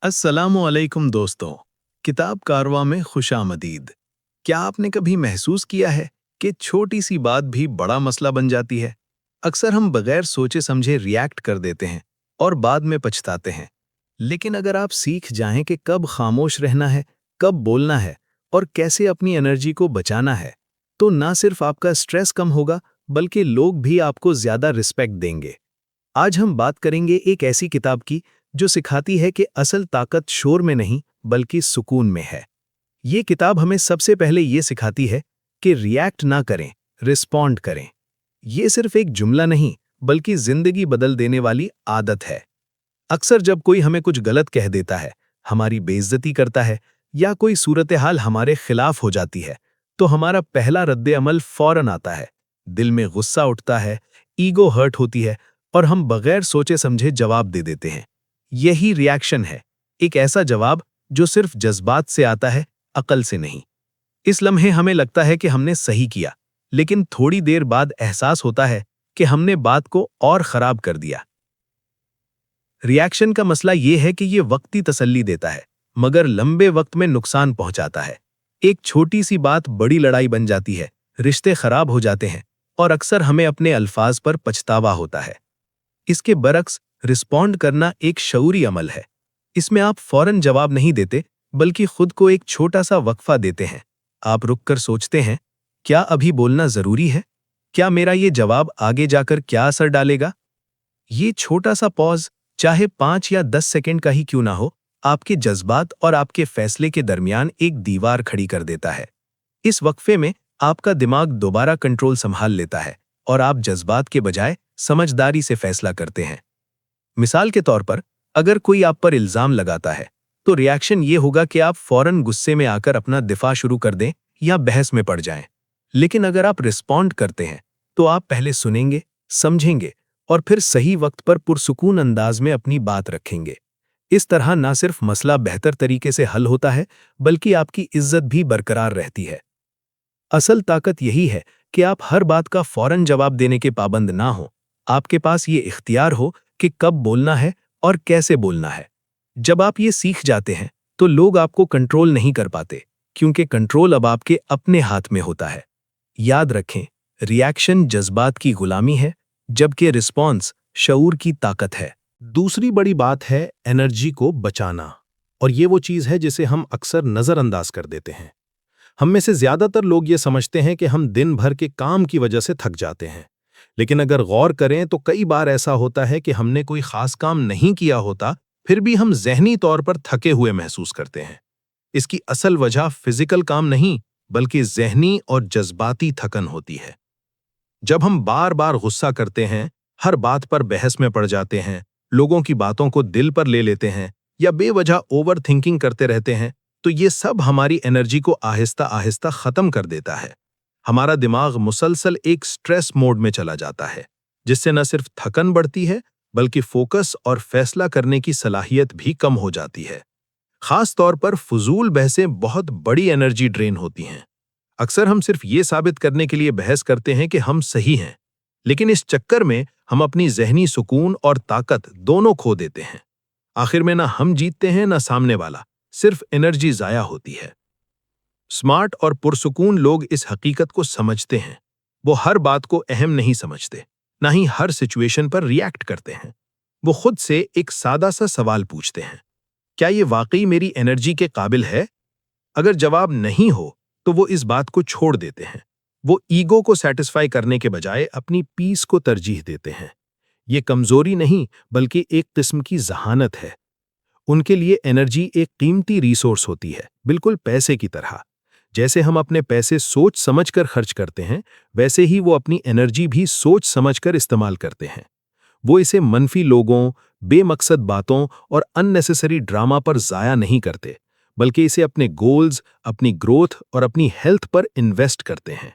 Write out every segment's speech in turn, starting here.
अस्सलामुअलैकुम दोस्तों। किताब कारवां में खुशामदीद। क्या आपने कभी महसूस किया है कि छोटी सी बात भी बड़ा मसला बन जाती है? अक्सर हम बगैर सोचे समझे रिएक्ट कर देते हैं और बाद में पछताते हैं। लेकिन अगर आप सीख जाएं कि कब खामोश रहना है, कब बोलना है और कैसे अपनी एनर्जी को बचाना है, तो ना सिर्फ आपका स्ट्रेस कम होगा, बल्कि लोग भी आपको ज्यादा रिस्पेक्ट देंगे। आज हम बात करेंगे एक ऐसी किताब की जो सिखाती है कि असल ताकत शोर में नहीं बल्कि सुकून में है। ये किताब हमें सबसे पहले ये सिखाती है कि रिएक्ट ना करें, रिस्पॉन्ड करें। ये सिर्फ एक जुमला नहीं बल्कि जिंदगी बदल देने वाली आदत है। अक्सर जब कोई हमें कुछ गलत कह देता है, हमारी बेइज्जती करता है या कोई सूरत हाल हमारे खिलाफ हो जाती है, तो हमारा पहला रद्द अमल फौरन आता है। दिल में गुस्सा उठता है, ईगो हर्ट होती है और हम बगैर सोचे समझे जवाब दे देते हैं। यही रिएक्शन है, एक ऐसा जवाब जो सिर्फ जज्बात से आता है, अकल से नहीं। इस लम्हे हमें लगता है कि हमने सही किया, लेकिन थोड़ी देर बाद एहसास होता है कि हमने बात को और खराब कर दिया। रिएक्शन का मसला यह है कि यह वक्ती तसल्ली देता है, मगर लंबे वक्त में नुकसान पहुंचाता है। एक छोटी सी बात बड़ी लड़ाई बन जाती है, रिश्ते खराब हो जाते हैं और अक्सर हमें अपने अल्फाज पर पछतावा होता है। इसके बरक्स रिस्पॉन्ड करना एक शऊरी अमल है। इसमें आप फौरन जवाब नहीं देते, बल्कि खुद को एक छोटा सा वक्फा देते हैं। आप रुककर सोचते हैं, क्या अभी बोलना जरूरी है? क्या मेरा ये जवाब आगे जाकर क्या असर डालेगा? ये छोटा सा पॉज, चाहे 5 या 10 सेकंड का ही क्यों ना हो, आपके जज्बात और आपके फैसले के दरमियान एक दीवार खड़ी कर देता है। इस वक्फे में आपका दिमाग दोबारा कंट्रोल संभाल लेता है और आप जज्बात के बजाय समझदारी से फैसला करते हैं। मिसाल के तौर पर, अगर कोई आप पर इल्जाम लगाता है, तो रिएक्शन ये होगा कि आप फौरन गुस्से में आकर अपना दिफा शुरू कर दें या बहस में पड़ जाएं। लेकिन अगर आप रिस्पॉन्ड करते हैं, तो आप पहले सुनेंगे, समझेंगे और फिर सही वक्त पर पुरसुकून अंदाज में अपनी बात रखेंगे। इस तरह ना सिर्फ मसला बेहतर तरीके से हल होता है, बल्कि आपकी इज्जत भी बरकरार रहती है। असल ताकत यही है कि आप हर बात का फौरन जवाब देने के पाबंद ना हो। आपके पास ये इख्तियार हो कि कब बोलना है और कैसे बोलना है। जब आप ये सीख जाते हैं, तो लोग आपको कंट्रोल नहीं कर पाते, क्योंकि कंट्रोल अब आपके अपने हाथ में होता है। याद रखें, रिएक्शन जज्बात की गुलामी है, जबकि रिस्पॉन्स शऊर की ताकत है। दूसरी बड़ी बात है एनर्जी को बचाना, और ये वो चीज़ है जिसे हम अक्सर नज़रअंदाज कर देते हैं। हम में से ज़्यादातर लोग ये समझते हैं कि हम दिन भर के काम की वजह से थक जाते हैं, लेकिन अगर गौर करें तो कई बार ऐसा होता है कि हमने कोई खास काम नहीं किया होता, फिर भी हम ज़हनी तौर पर थके हुए महसूस करते हैं। इसकी असल वजह फिजिकल काम नहीं, बल्कि ज़हनी और जज्बाती थकन होती है। जब हम बार बार गुस्सा करते हैं, हर बात पर बहस में पड़ जाते हैं, लोगों की बातों को दिल पर ले लेते हैं या बेवजह ओवर थिंकिंग करते रहते हैं, तो ये सब हमारी एनर्जी को आहिस्ता आहिस्ता खत्म कर देता है। हमारा दिमाग मुसलसल एक स्ट्रेस मोड में चला जाता है, जिससे न सिर्फ थकन बढ़ती है, बल्कि फोकस और फैसला करने की सलाहियत भी कम हो जाती है। खास तौर पर फजूल बहसें बहुत बड़ी एनर्जी ड्रेन होती हैं। अक्सर हम सिर्फ ये साबित करने के लिए बहस करते हैं कि हम सही हैं, लेकिन इस चक्कर में हम अपनी ज़हनी सुकून और ताकत दोनों खो देते हैं। आखिर में ना हम जीतते हैं ना सामने वाला, सिर्फ एनर्जी ज़ाया होती है। स्मार्ट और पुरसुकून लोग इस हकीकत को समझते हैं। वो हर बात को अहम नहीं समझते, ना ही हर सिचुएशन पर रिएक्ट करते हैं। वो खुद से एक सादा सा सवाल पूछते हैं, क्या ये वाकई मेरी एनर्जी के काबिल है? अगर जवाब नहीं हो, तो वो इस बात को छोड़ देते हैं। वो ईगो को सेटिस्फाई करने के बजाय अपनी पीस को तरजीह देते हैं। ये कमजोरी नहीं, बल्कि एक किस्म की जहानत है। उनके लिए एनर्जी एक कीमती रिसोर्स होती है, बिल्कुल पैसे की तरह। जैसे हम अपने पैसे सोच समझकर खर्च करते हैं, वैसे ही वो अपनी एनर्जी भी सोच समझकर इस्तेमाल करते हैं। वो इसे मनफी लोगों, बेमकसद बातों और अननेसेसरी ड्रामा पर ज़ाया नहीं करते, बल्कि इसे अपने गोल्स, अपनी ग्रोथ और अपनी हेल्थ पर इन्वेस्ट करते हैं।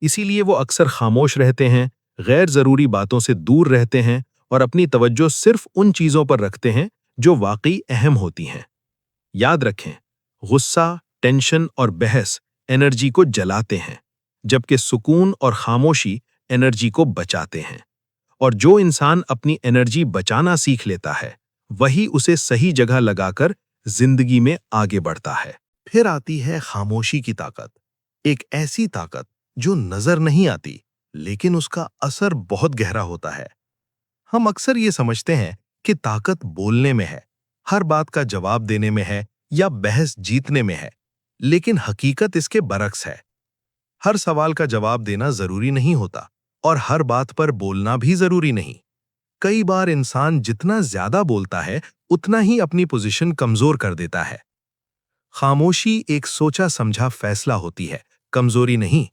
इसीलिए वो अक्सर खामोश रहते हैं, गैर ज़रूरी बातों से दूर रहते हैं और अपनी तवज्जो सिर्फ उन चीज़ों पर रखते हैं जो वाकई अहम होती हैं। याद रखें, गुस्सा, टेंशन और बहस एनर्जी को जलाते हैं, जबकि सुकून और खामोशी एनर्जी को बचाते हैं। और जो इंसान अपनी एनर्जी बचाना सीख लेता है, वही उसे सही जगह लगाकर जिंदगी में आगे बढ़ता है। फिर आती है खामोशी की ताकत, एक ऐसी ताकत जो नजर नहीं आती लेकिन उसका असर बहुत गहरा होता है। हम अक्सर ये समझते हैं कि ताकत बोलने में है, हर बात का जवाब देने में है या बहस जीतने में है, लेकिन हकीकत इसके बरक्स है। हर सवाल का जवाब देना जरूरी नहीं होता और हर बात पर बोलना भी जरूरी नहीं। कई बार इंसान जितना ज्यादा बोलता है उतना ही अपनी पोजीशन कमजोर कर देता है। खामोशी एक सोचा समझा फैसला होती है, कमजोरी नहीं।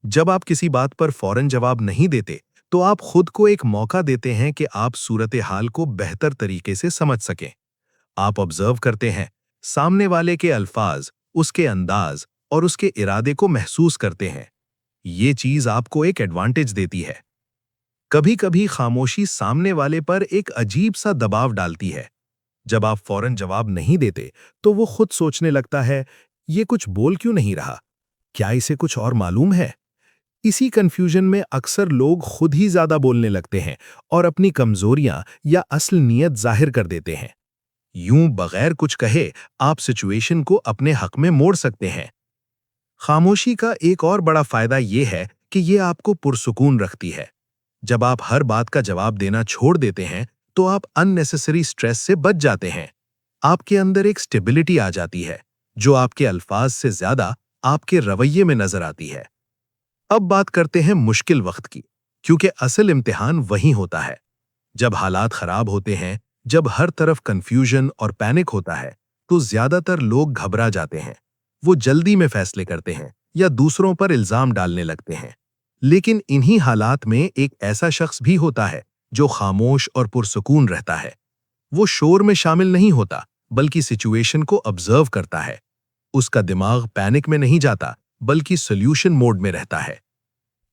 जब आप किसी बात पर फौरन जवाब नहीं देते तो आप खुद को एक मौका देते हैं कि आप सूरत हाल को बेहतर तरीके से समझ सकें। आप ऑब्जर्व करते हैं, सामने वाले के अल्फाज, उसके अंदाज और उसके इरादे को महसूस करते हैं। ये चीज आपको एक एडवांटेज देती है। कभी कभी खामोशी सामने वाले पर एक अजीब सा दबाव डालती है। जब आप फौरन जवाब नहीं देते तो वो खुद सोचने लगता है, ये कुछ बोल क्यों नहीं रहा, क्या इसे कुछ और मालूम है। इसी कंफ्यूजन में अक्सर लोग खुद ही ज्यादा बोलने लगते हैं और अपनी कमजोरियां या असल नीयत जाहिर कर देते हैं। यूं बगैर कुछ कहे आप सिचुएशन को अपने हक में मोड़ सकते हैं। खामोशी का एक और बड़ा फायदा यह है कि यह आपको पुरसुकून रखती है। जब आप हर बात का जवाब देना छोड़ देते हैं तो आप अननेसेसरी स्ट्रेस से बच जाते हैं। आपके अंदर एक स्टेबिलिटी आ जाती है जो आपके अल्फाज से ज्यादा आपके रवैये में नजर आती है। अब बात करते हैं मुश्किल वक्त की, क्योंकि असल इम्तिहान वही होता है। जब हालात खराब होते हैं, जब हर तरफ कंफ्यूजन और पैनिक होता है, तो ज्यादातर लोग घबरा जाते हैं। वो जल्दी में फैसले करते हैं या दूसरों पर इल्जाम डालने लगते हैं। लेकिन इन्हीं हालात में एक ऐसा शख्स भी होता है जो खामोश और पुरसुकून रहता है। वो शोर में शामिल नहीं होता, बल्कि सिचुएशन को ऑब्जर्व करता है। उसका दिमाग पैनिक में नहीं जाता, बल्कि सॉल्यूशन मोड में रहता है।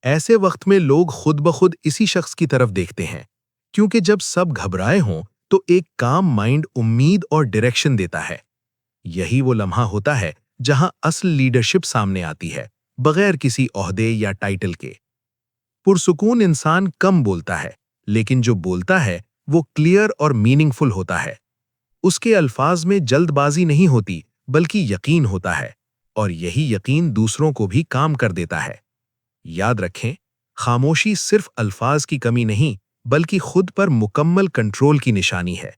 ऐसे वक्त में लोग खुद ब खुद इसी शख्स की तरफ देखते हैं, क्योंकि जब सब घबराए हों तो एक काम माइंड उम्मीद और डायरेक्शन देता है। यही वो लम्हा होता है जहां असल लीडरशिप सामने आती है, बगैर किसी ओहदे या टाइटल के। पुरसुकून इंसान कम बोलता है, लेकिन जो बोलता है वो क्लियर और मीनिंगफुल होता है। उसके अल्फाज में जल्दबाजी नहीं होती, बल्कि यकीन होता है, और यही यकीन दूसरों को भी काम कर देता है। याद रखें, खामोशी सिर्फ अल्फाज की कमी नहीं, बल्कि खुद पर मुकम्मल कंट्रोल की निशानी है।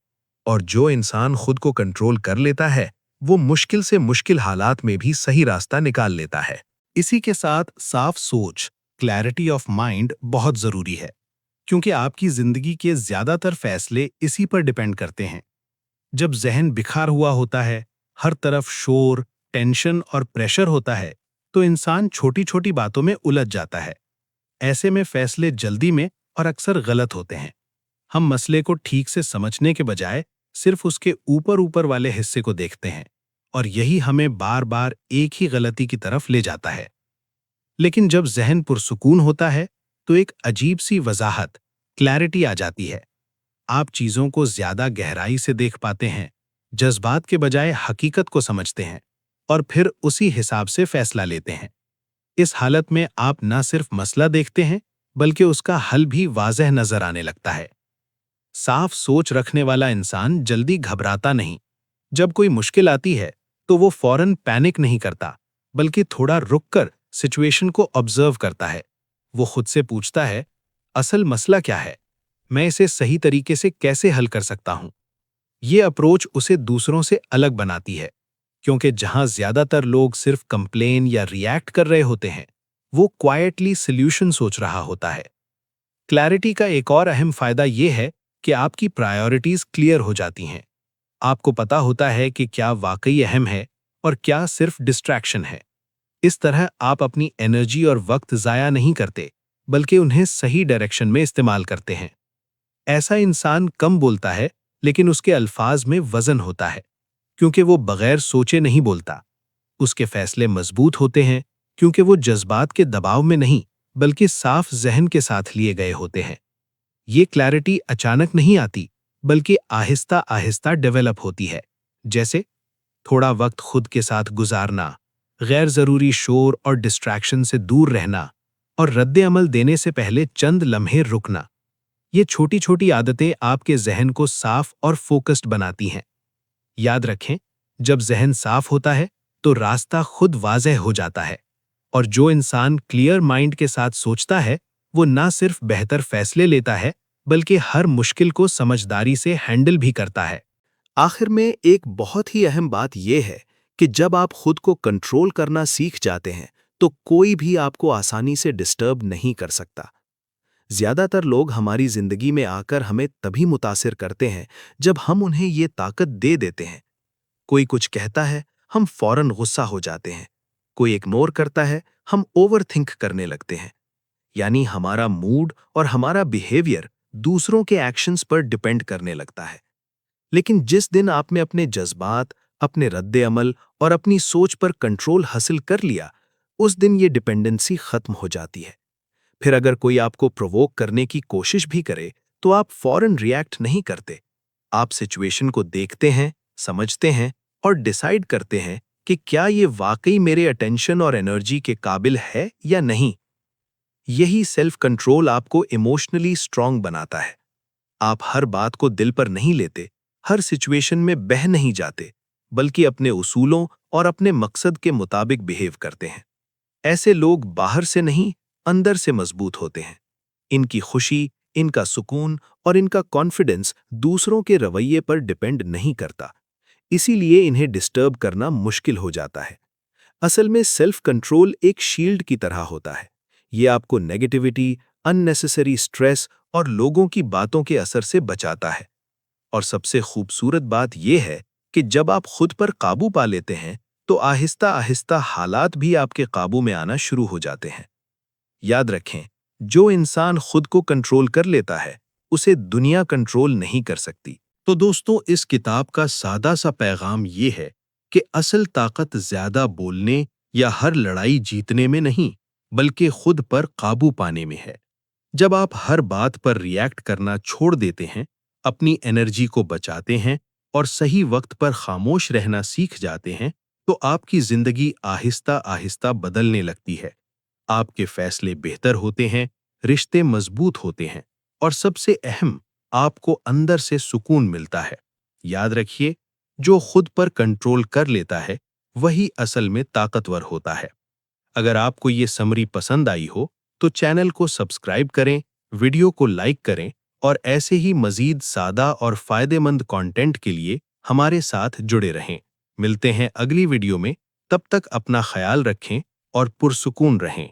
और जो इंसान खुद को कंट्रोल कर लेता है, वो मुश्किल से मुश्किल हालात में भी सही रास्ता निकाल लेता है। इसी के साथ साफ सोच, क्लैरिटी ऑफ माइंड बहुत जरूरी है, क्योंकि आपकी जिंदगी के ज्यादातर फैसले इसी पर डिपेंड करते हैं। जब जहन बिखार हुआ होता है, हर तरफ शोर, टेंशन और प्रेशर होता है, तो इंसान छोटी छोटी बातों में उलझ जाता है। ऐसे में फैसले जल्दी में और अक्सर गलत होते हैं। हम मसले को ठीक से समझने के बजाय सिर्फ उसके ऊपर ऊपर वाले हिस्से को देखते हैं, और यही हमें बार बार एक ही गलती की तरफ ले जाता है। लेकिन जब जहन पुरसुकून होता है तो एक अजीब सी वजाहत, क्लैरिटी आ जाती है। आप चीजों को ज्यादा गहराई से देख पाते हैं, जज्बात के बजाय हकीकत को समझते हैं, और फिर उसी हिसाब से फैसला लेते हैं। इस हालत में आप न सिर्फ मसला देखते हैं, बल्कि उसका हल भी वाज़ह नजर आने लगता है। साफ सोच रखने वाला इंसान जल्दी घबराता नहीं। जब कोई मुश्किल आती है तो वो फौरन पैनिक नहीं करता, बल्कि थोड़ा रुककर सिचुएशन को ऑब्जर्व करता है। वो खुद से पूछता है, असल मसला क्या है, मैं इसे सही तरीके से कैसे हल कर सकता हूं। ये अप्रोच उसे दूसरों से अलग बनाती है, क्योंकि जहां ज्यादातर लोग सिर्फ कंप्लेन या रिएक्ट कर रहे होते हैं, वो क्वाइटली सॉल्यूशन सोच रहा होता है। क्लैरिटी का एक और अहम फायदा यह है कि आपकी प्रायोरिटीज क्लियर हो जाती हैं। आपको पता होता है कि क्या वाकई अहम है और क्या सिर्फ डिस्ट्रैक्शन है। इस तरह आप अपनी एनर्जी और वक्त ज़ाया नहीं करते, बल्कि उन्हें सही डायरेक्शन में इस्तेमाल करते हैं। ऐसा इंसान कम बोलता है, लेकिन उसके अल्फाज में वजन होता है, क्योंकि वो बगैर सोचे नहीं बोलता। उसके फैसले मजबूत होते हैं, क्योंकि वो जज्बात के दबाव में नहीं, बल्कि साफ जहन के साथ लिए गए होते हैं। ये क्लैरिटी अचानक नहीं आती, बल्कि आहिस्ता आहिस्ता डेवलप होती है। जैसे थोड़ा वक्त खुद के साथ गुजारना, गैर जरूरी शोर और डिस्ट्रैक्शन से दूर रहना, और रद्द अमल देने से पहले चंद लम्हे रुकना। ये छोटी छोटी आदतें आपके जहन को साफ और फोकस्ड बनाती हैं। याद रखें, जब जहन साफ होता है तो रास्ता खुद वाज़ेह हो जाता है, और जो इंसान क्लियर माइंड के साथ सोचता है वो ना सिर्फ बेहतर फैसले लेता है बल्कि हर मुश्किल को समझदारी से हैंडल भी करता है। आखिर में एक बहुत ही अहम बात यह है कि जब आप खुद को कंट्रोल करना सीख जाते हैं तो कोई भी आपको आसानी से डिस्टर्ब नहीं कर सकता। ज्यादातर लोग हमारी जिंदगी में आकर हमें तभी मुतासिर करते हैं जब हम उन्हें ये ताकत दे देते हैं। कोई कुछ कहता है, हम फौरन गुस्सा हो जाते हैं। कोई इग्नोर करता है, हम ओवर थिंक करने लगते हैं। यानी हमारा मूड और हमारा बिहेवियर दूसरों के एक्शंस पर डिपेंड करने लगता है। लेकिन जिस दिन आपने अपने जज्बात, अपने रद्द अमल और अपनी सोच पर कंट्रोल हासिल कर लिया, उस दिन ये डिपेंडेंसी खत्म हो जाती है। फिर अगर कोई आपको प्रोवोक करने की कोशिश भी करे तो आप फौरन रिएक्ट नहीं करते। आप सिचुएशन को देखते हैं, समझते हैं और डिसाइड करते हैं कि क्या ये वाकई मेरे अटेंशन और एनर्जी के काबिल है या नहीं। यही सेल्फ कंट्रोल आपको इमोशनली स्ट्रांग बनाता है। आप हर बात को दिल पर नहीं लेते, हर सिचुएशन में बह नहीं जाते, बल्कि अपने उसूलों और अपने मकसद के मुताबिक बिहेव करते हैं। ऐसे लोग बाहर से नहीं, अंदर से मजबूत होते हैं। इनकी खुशी, इनका सुकून और इनका कॉन्फिडेंस दूसरों के रवैये पर डिपेंड नहीं करता, इसीलिए इन्हें डिस्टर्ब करना मुश्किल हो जाता है। असल में सेल्फ कंट्रोल एक शील्ड की तरह होता है। ये आपको नेगेटिविटी, अननेसेसरी स्ट्रेस और लोगों की बातों के असर से बचाता है। और सबसे खूबसूरत बात यह है कि जब आप खुद पर काबू पा लेते हैं तो आहिस्ता आहिस्ता हालात भी आपके काबू में आना शुरू हो जाते हैं। याद रखें, जो इंसान खुद को कंट्रोल कर लेता है उसे दुनिया कंट्रोल नहीं कर सकती। तो दोस्तों, इस किताब का सादा सा पैगाम ये है कि असल ताकत ज्यादा बोलने या हर लड़ाई जीतने में नहीं, बल्कि खुद पर काबू पाने में है। जब आप हर बात पर रिएक्ट करना छोड़ देते हैं, अपनी एनर्जी को बचाते हैं और सही वक्त पर खामोश रहना सीख जाते हैं, तो आपकी जिंदगी आहिस्ता आहिस्ता बदलने लगती है। आपके फैसले बेहतर होते हैं, रिश्ते मजबूत होते हैं और सबसे अहम, आपको अंदर से सुकून मिलता है। याद रखिए, जो खुद पर कंट्रोल कर लेता है वही असल में ताकतवर होता है। अगर आपको ये समरी पसंद आई हो तो चैनल को सब्सक्राइब करें, वीडियो को लाइक करें और ऐसे ही मजीद सादा और फायदेमंद कंटेंट के लिए हमारे साथ जुड़े रहें। मिलते हैं अगली वीडियो में, तब तक अपना ख्याल रखें और पुरसुकून रहें।